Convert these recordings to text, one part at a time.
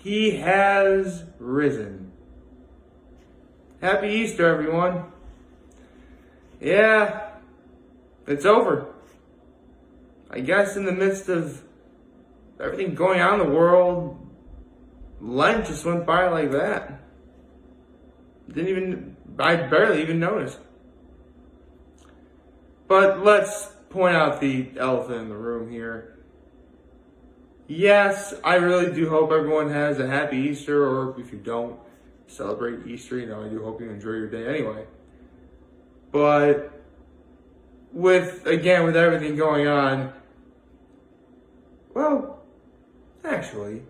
He has risen. Happy Easter, everyone. Yeah, it's over. I guess in the midst of everything going on in the world, Lent just went by like that. I barely even noticed. But let's point out the elephant in the room here. Yes, I really do hope everyone has a happy Easter, or if you don't celebrate Easter, I do hope you enjoy your day anyway. But with everything going on, well, actually,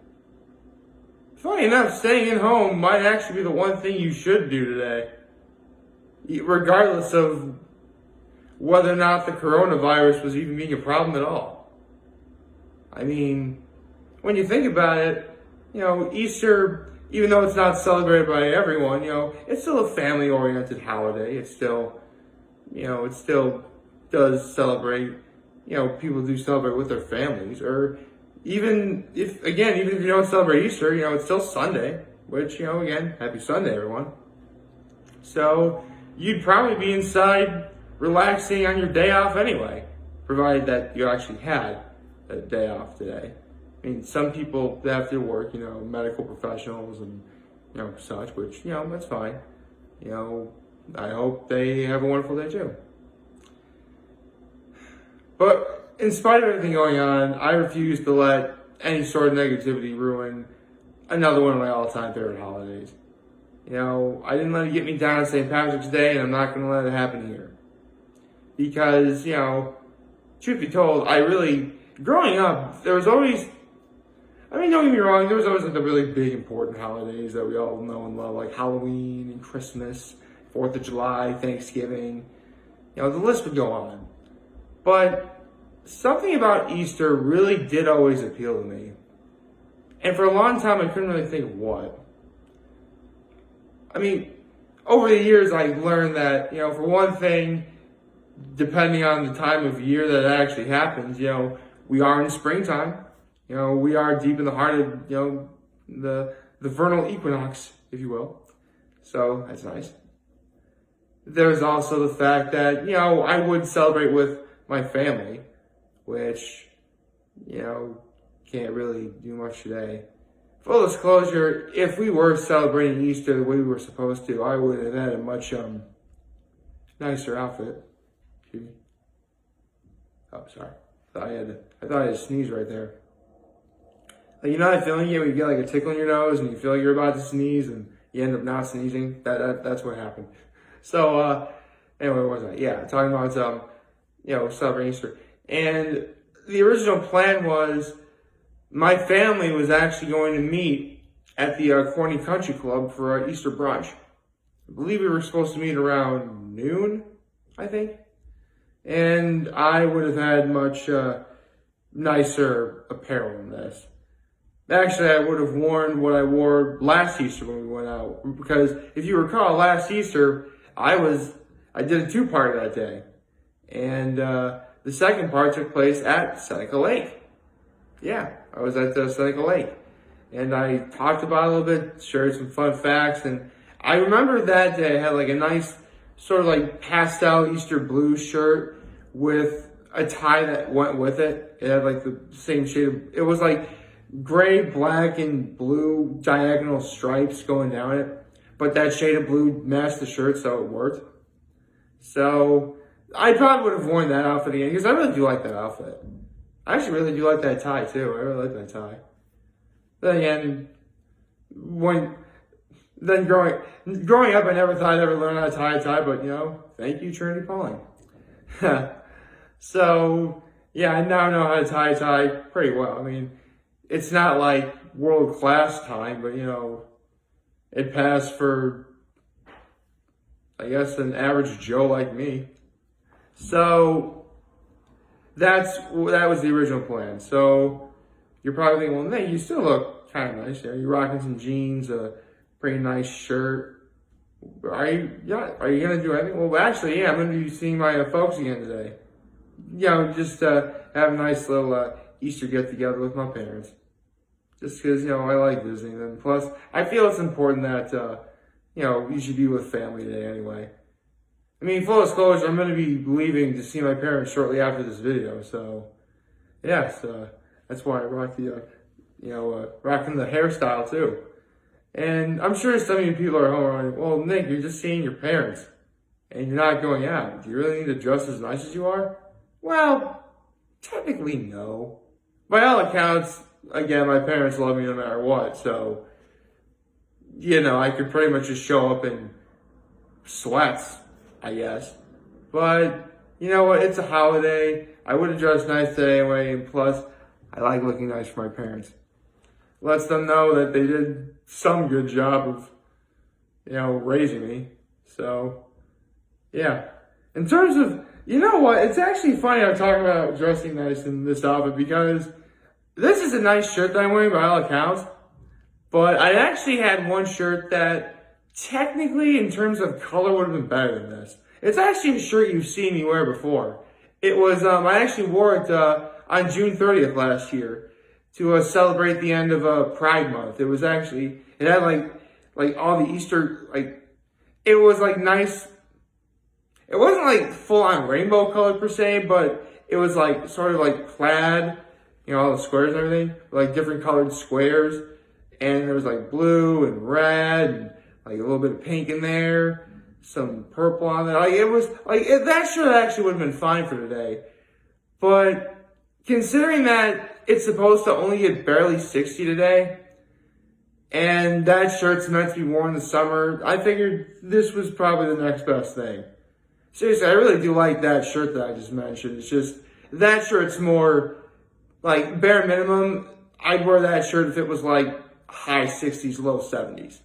funny enough, staying at home might actually be the one thing you should do today, regardless of whether or not the coronavirus was even being a problem at all. I mean, when you think about it, Easter, even though it's not celebrated by everyone, it's still a family-oriented holiday. It still does celebrate, people do celebrate with their families. Or even if you don't celebrate Easter, it's still Sunday, which, again, happy Sunday, everyone. So you'd probably be inside relaxing on your day off anyway, provided that you actually had a day off today. I mean, some people have to work, medical professionals and, such, which, that's fine. I hope they have a wonderful day too. But in spite of everything going on, I refuse to let any sort of negativity ruin another one of my all-time favorite holidays. I didn't let it get me down on St. Patrick's Day, and I'm not going to let it happen here. Because, truth be told, growing up, there was always, don't get me wrong, there was always the really big important holidays that we all know and love, like Halloween and Christmas, 4th of July, Thanksgiving. The list would go on. But something about Easter really did always appeal to me. And for a long time, I couldn't really think of what. Over the years, I learned that, for one thing, depending on the time of year that it actually happens, we are in springtime. We are deep in the heart of, the vernal equinox, if you will. So that's nice. There's also the fact that, I would celebrate with my family, which, can't really do much today. Full disclosure, if we were celebrating Easter the way we were supposed to, I would have had a much nicer outfit. Excuse me. Oh, sorry. I thought I had to sneeze right there. Like, that feeling where you get like a tickle in your nose and you feel like you're about to sneeze and you end up not sneezing? That's what happened. So, anyway, what was I? Yeah, talking about, celebrating Easter. And the original plan was my family was actually going to meet at the Corny Country Club for our Easter brunch. I believe we were supposed to meet around noon, I think. And I would have had much nicer apparel than this. Actually, I would have worn what I wore last Easter when we went out. Because if you recall, last Easter, I did a two-parter that day. And the second part took place at Seneca Lake. Yeah, I was at Seneca Lake. And I talked about it a little bit, shared some fun facts. And I remember that day I had like a nice sort of like pastel Easter blue shirt with a tie that went with it. It had like the same shade it was like gray, black, and blue diagonal stripes going down it. But that shade of blue matched the shirt, so it worked. So I probably would have worn that outfit again, because I really do like that outfit. I actually really do like that tie, too. I really like that tie. Then again, growing up, I never thought I'd ever learn how to tie a tie, but, thank you, Trinity Pauling. So, yeah, I now know how to tie a tie pretty well. It's not like world-class time, but, it passed for, I guess, an average Joe like me. So that was the original plan. So you're probably thinking, well, hey, you still look kind of nice. You're rocking some jeans, a pretty nice shirt. Are you gonna do anything? Well, actually, yeah, I'm gonna be seeing my folks again today. Just have a nice little Easter get together with my parents. just because, I like visiting them. Plus, I feel it's important that, you should be with family today anyway. I mean, full disclosure, I'm going to be leaving to see my parents shortly after this video, so, yes, that's why I rock the, rocking the hairstyle too. And I'm sure some of you people are home are like, well, Nick, you're just seeing your parents, and you're not going out. Do you really need to dress as nice as you are? Well, technically, no. By all accounts, again, my parents love me no matter what, so, I could pretty much just show up in sweats, I guess. But, you know what, it's a holiday. I would have dressed nice today anyway, and plus, I like looking nice for my parents. Lets them know that they did some good job of, raising me. So, yeah. In terms of, it's actually funny I'm talking about dressing nice in this outfit because this is a nice shirt that I'm wearing by all accounts. But I actually had one shirt that technically in terms of color would have been better than this. It's actually a shirt you've seen me wear before. It was, I actually wore it on June 30th last year to celebrate the end of Pride Month. It was actually, it had like all the Easter, it was like nice. It wasn't like full on rainbow color per se, but it was like sort of like plaid, all the squares and everything, like different colored squares. And there was like blue and red and like a little bit of pink in there, some purple on there. That shirt actually would have been fine for today. But considering that it's supposed to only get barely 60 today, and that shirt's meant to be worn in the summer, I figured this was probably the next best thing. Seriously, I really do like that shirt that I just mentioned. It's just, that shirt's more, like, bare minimum, I'd wear that shirt if it was, like, high 60s, low 70s.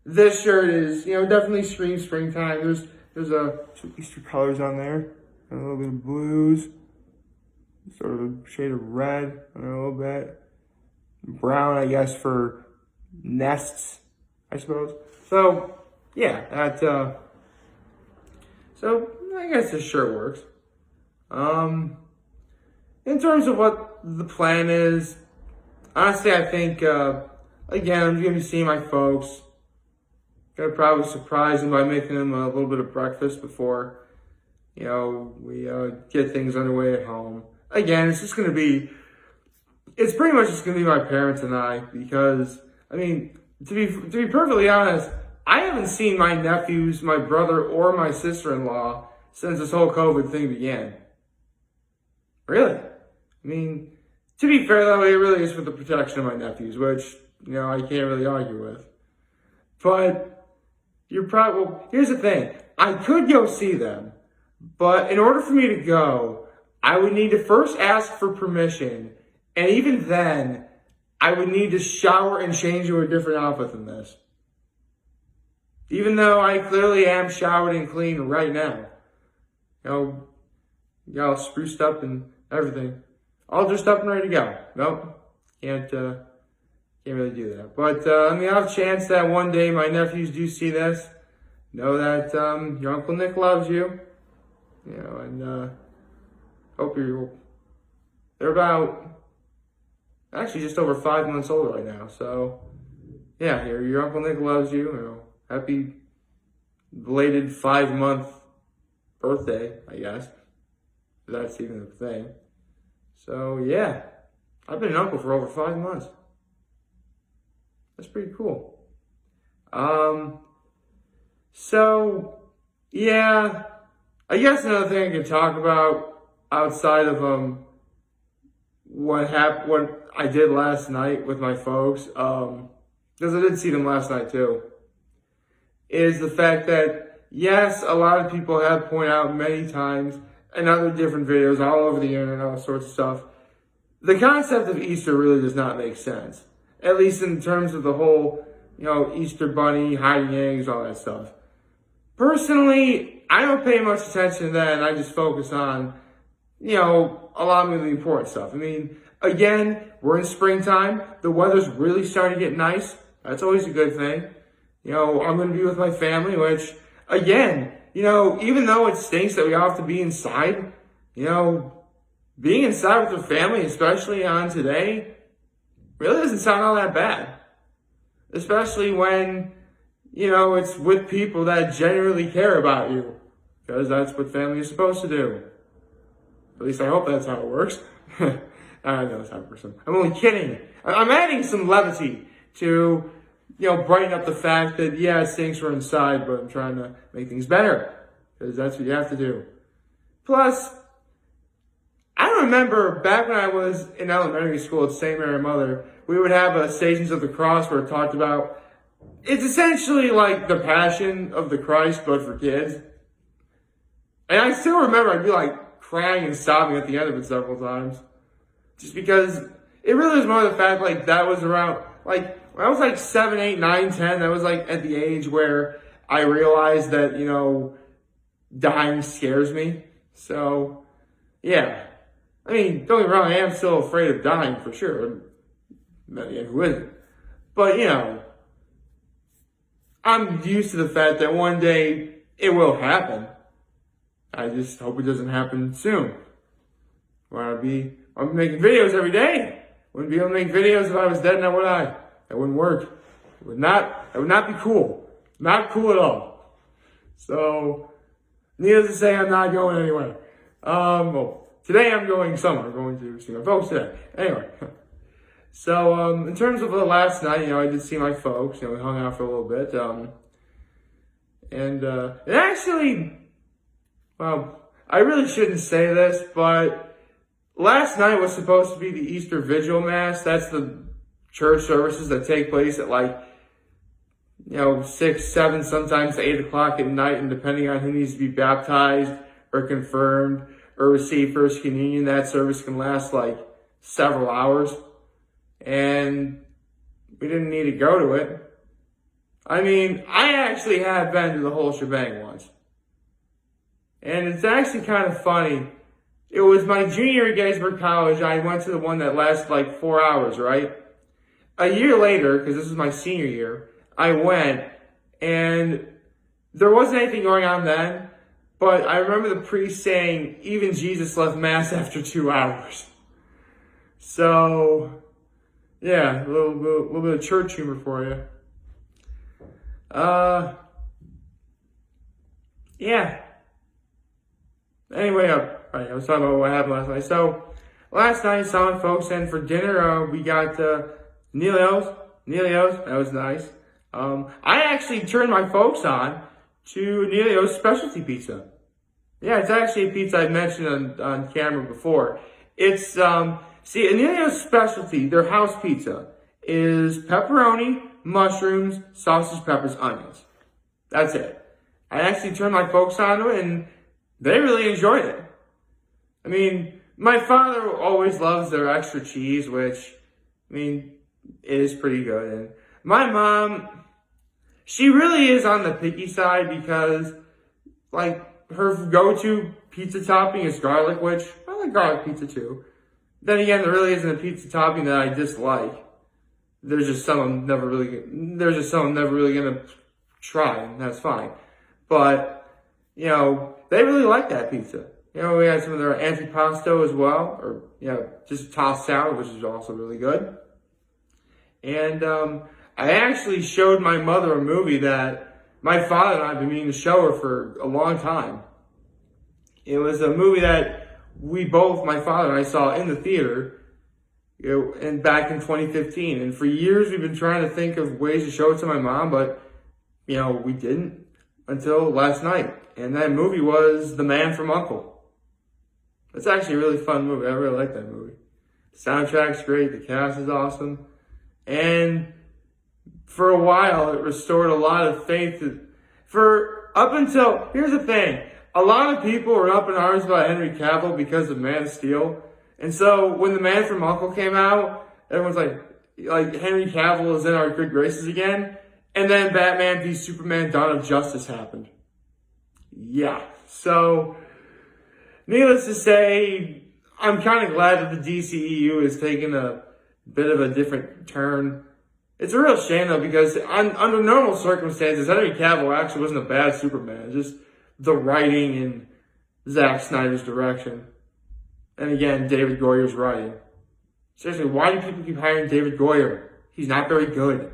This shirt is, definitely screams springtime. There's some Easter colors on there. A little bit of blues. Sort of a shade of red a little bit. Brown, I guess, for nests, I suppose. So, yeah, so I guess this shirt works. In terms of what the plan is, honestly, I think, again, I'm going to be seeing my folks. Gonna probably surprise them by making them a little bit of breakfast before, we get things underway at home. Again, it's pretty much just going to be my parents and I, because, I mean, to be perfectly honest, I haven't seen my nephews, my brother, or my sister-in-law since this whole COVID thing began. Really? I mean, to be fair, though, it really is for the protection of my nephews, which, I can't really argue with. But here's the thing. I could go see them, but in order for me to go, I would need to first ask for permission, and even then, I would need to shower and change into a different outfit than this. Even though I clearly am showered and clean right now. All spruced up and everything. All dressed up and ready to go. Nope. Can't really do that. But on the off chance that one day my nephews do see this, know that your Uncle Nick loves you. And hope they're about, actually just over 5 months old right now. So, yeah, your Uncle Nick loves you. Happy belated 5-month birthday, I guess. If that's even a thing. So, yeah. I've been an uncle for over 5 months. That's pretty cool. So, yeah. I guess another thing I could talk about outside of, what I did last night with my folks, because I did see them last night too, is the fact that, yes, a lot of people have pointed out many times in other different videos all over the internet, all sorts of stuff, the concept of Easter really does not make sense. At least in terms of the whole, Easter bunny, hiding eggs, all that stuff. Personally, I don't pay much attention to that, and I just focus on, a lot of the important stuff. I mean, again, we're in springtime. The weather's really starting to get nice. That's always a good thing. I'm going to be with my family, which, again, even though it stinks that we all have to be inside, being inside with your family, especially on today, really doesn't sound all that bad. Especially when, it's with people that genuinely care about you. Because that's what family is supposed to do. At least I hope that's how it works. I know that's how it works. I'm only kidding. I'm adding some levity to, brighten up the fact that, yeah, it stinks we're inside, but I'm trying to make things better. Because that's what you have to do. Plus, I remember back when I was in elementary school at St. Mary Mother, we would have a Stations of the Cross where it talked about, it's essentially like the Passion of the Christ, but for kids. And I still remember I'd be like crying and sobbing at the end of it several times. Just because it really was more the fact like that was around, like when I was like 7, 8, 9, 10, that was like at the age where I realized that, dying scares me. So, yeah. I mean, don't get me wrong, I am still afraid of dying for sure. Who isn't? But, I'm used to the fact that one day it will happen. I just hope it doesn't happen soon. I'm making videos every day. Wouldn't be able to make videos if I was dead, now would I? That wouldn't work. That would not be cool. Not cool at all. So, needless to say, I'm not going anywhere. Well, today I'm going somewhere. I'm going to see my folks today. Anyway. So, in terms of the last night, I did see my folks. We hung out for a little bit. And it actually, well, I really shouldn't say this, but last night was supposed to be the Easter Vigil Mass. That's the church services that take place at 6, 7, sometimes 8 o'clock at night, and depending on who needs to be baptized or confirmed or receive First Communion, that service can last several hours. And we didn't need to go to it. I mean, I actually have been to the whole shebang once. And it's actually kind of funny. It was my junior year at Gettysburg College. I went to the one that lasted 4 hours, right? A year later, because this was my senior year, I went, and there wasn't anything going on then, but I remember the priest saying, even Jesus left Mass after 2 hours. So, yeah, a little bit of church humor for you. Yeah. Anyway, I was talking about what happened last night. So, last night, saw my folks, and for dinner, we got Nelios. That was nice. I actually turned my folks on to Nelios specialty pizza. Yeah, it's actually a pizza I mentioned on camera before. It's, see, Nelios specialty, their house pizza, is pepperoni, mushrooms, sausage, peppers, onions. That's it. I actually turned my folks on to it, and they really enjoyed it. I mean, my father always loves their extra cheese, which, is pretty good. And my mom, she really is on the picky side because, her go-to pizza topping is garlic, which I like garlic pizza too. Then again, there really isn't a pizza topping that I dislike. There's just some I'm never really gonna try, and that's fine. But, they really like that pizza. We had some of their antipasto as well, or, just tossed salad, which is also really good. And, I actually showed my mother a movie that my father and I have been meaning to show her for a long time. It was a movie that my father and I saw in the theater, and back in 2015. And for years we've been trying to think of ways to show it to my mom, but, we didn't until last night. And that movie was The Man from U.N.C.L.E. It's actually a really fun movie. I really like that movie. The soundtrack's great. The cast is awesome. And for a while, it restored a lot of faith. Here's the thing. A lot of people were up in arms about Henry Cavill because of Man of Steel. And so when The Man from U.N.C.L.E. came out, everyone's like Henry Cavill is in our good graces again. And then Batman v Superman Dawn of Justice happened. Yeah. So, needless to say, I'm kind of glad that the DCEU has taken a bit of a different turn. It's a real shame, though, because under normal circumstances, Henry Cavill actually wasn't a bad Superman. Just the writing in Zack Snyder's direction. And again, David Goyer's writing. Seriously, why do people keep hiring David Goyer? He's not very good.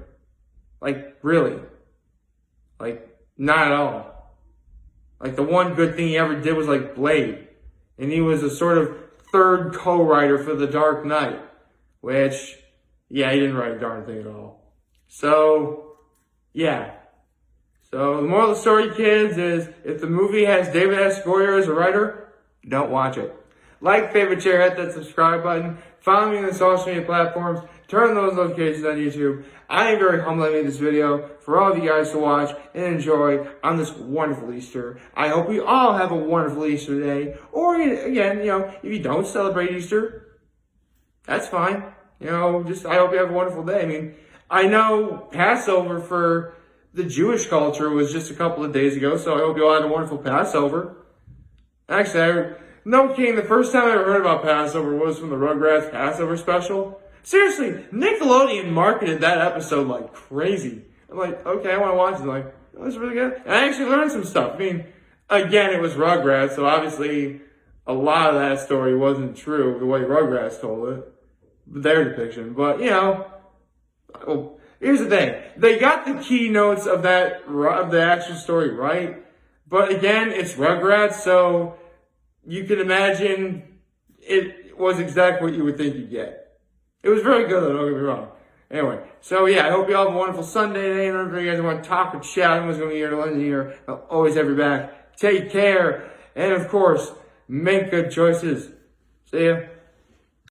Like, really. Like, not at all. Like, the one good thing he ever did was, like, Blade. And he was a sort of third co-writer for The Dark Knight. Which, yeah, he didn't write a darn thing at all. So, yeah. So, the moral of the story, kids, is if the movie has David S. Goyer as a writer, don't watch it. Like, favorite, share, hit that subscribe button. Follow me on the social media platforms. Turn on those notifications on YouTube. I am very humbled I made this video for all of you guys to watch and enjoy on this wonderful Easter. I hope we all have a wonderful Easter day. Or, again, if you don't celebrate Easter, that's fine. I hope you have a wonderful day. I mean, I know Passover for the Jewish culture was just a couple of days ago, so I hope you all had a wonderful Passover. Actually, no kidding, the first time I ever heard about Passover was from the Rugrats Passover special. Seriously, Nickelodeon marketed that episode like crazy. I'm like, okay, I want to watch it. I'm like, oh, this is really good. And I actually learned some stuff. I mean, again, it was Rugrats, so obviously a lot of that story wasn't true the way Rugrats told it. Their depiction. But, well, here's the thing. They got the keynotes of the actual story right. But again, it's Rugrats, so you can imagine it was exactly what you would think you'd get. It was very good though, don't get me wrong. Anyway, so yeah, I hope you all have a wonderful Sunday today. And if you guys want to talk or chat, I'm always going to be here to lend you here. I'll always have your back. Take care. And of course, make good choices. See ya.